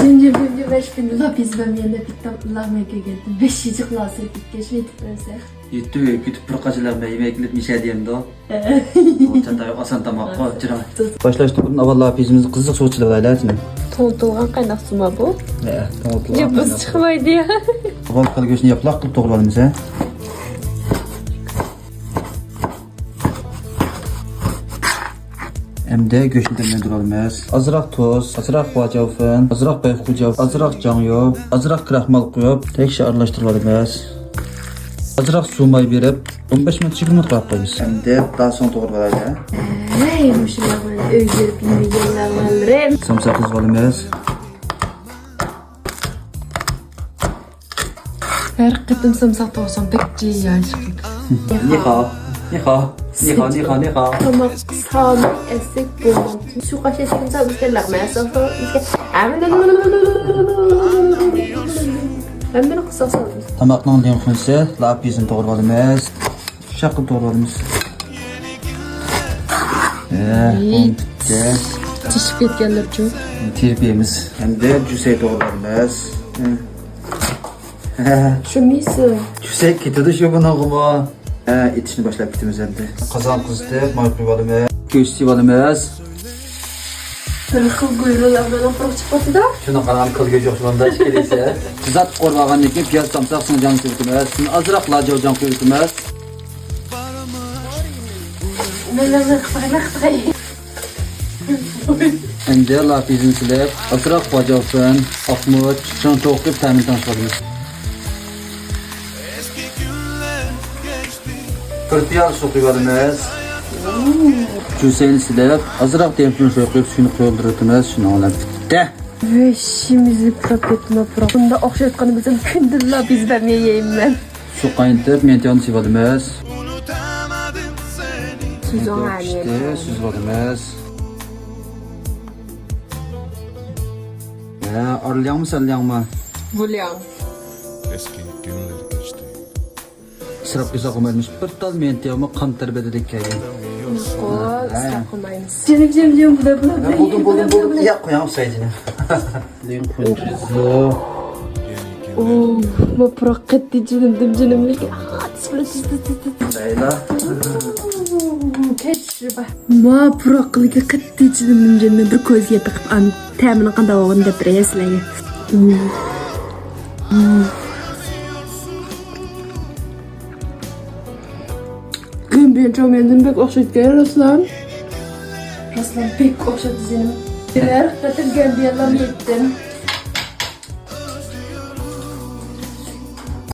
Cimcim beş bin lira biz ben yerine bitti lahmeke geldim. 5. klasa gitmiş yetip Yetti kütüp bir kaçılar yemeklik bir şey diyeyim de o. Çantayı asan tamak koy çıra. Başlaştık avval bizimiz kızık soğuçular aylatın. Toğutulğan kaynak suma bu. Toğutulğan Yapız çıkmaydı ya. Avval kalı göğsünü yapılaq kılıp toğulalımız ha. Hem göçünü demlendiralımız. Azıraq toz, azıraq vacavfın, azıraq bayfqucav, azıraq canyo, azıraq kraxmal qoyub, tekşe aralashtiralımız. Azıraq sumay berib, 15 minut 20 minut qoyub qo'yamiz. Hem daha so'ng to'g'rilaydi. Neymiş ya böyle özgürüp bilmeyenler. Samsak qizg'olamiz. Her kıtım samsak toğsan pek ciğer. Niha. Tamam sağlık esek bulmam. Şu kaç esekim sağlık isterler mi? Ben beni kısa sağlık. Tamaqning limxunisi, lapizini to'g'rilaymiz. Shaqib to'g'rilaymiz. Tişip etkenler için. Terbiyemiz. Hem de cüsey to'g'rilaymiz. Şu misi. Cüsey ketadi shu bunaqimi. Etishni boshlab ketamiz endi. Qozon qizitib, moy quyib olamiz. Go'sht yeb olamiz. Bir xil guyrular bilan quruq chiqibdi da. Shuni qarab qilga yo'q shunda ish kelsa. Tuzat qo'rg'agandan keyin piyoz, samsoq, sinjan quyib o'tamiz. Shuni ozroq lajovjon quyib o'tamiz. Endi lapizini silib, ozroq vajovsin, oqmut, shuni to'qib ta'mindan chiqaramiz. Kırpiyal su koyalımız. Cüseyini silip, azırak demplini soyup, suyunu koyuldurutumuz. Şunu alalım. De. Ve işimizi propetime pro. Bunda okşayotkanı bizim kündürler biz vermeyeyim ben. Su kaynatıp, mentiyonu sivalımız. Süz ona İşte, süzvalımız. Arlayan mı, sarlayan mı? Bulyan. Eski günler geçti. Sırap kısa koymalıymış. Bir tal mentiyonu kan terbededik kayın. O, ısrar koymayınız. Canım bu da. Buldum. Ya koyalım sayıcını. Linkuncuzu. Oo, bu proketti canımlık. Leyla. Tecrübe. Ma prokliga katti canımın bir ko'zga tiqib an ta'mini qanday o'g'in deb bilasizlarga. Ben çok yendim pek okşaytken Raslan pek okşadı senin. Birer katır geldiyeler yettim.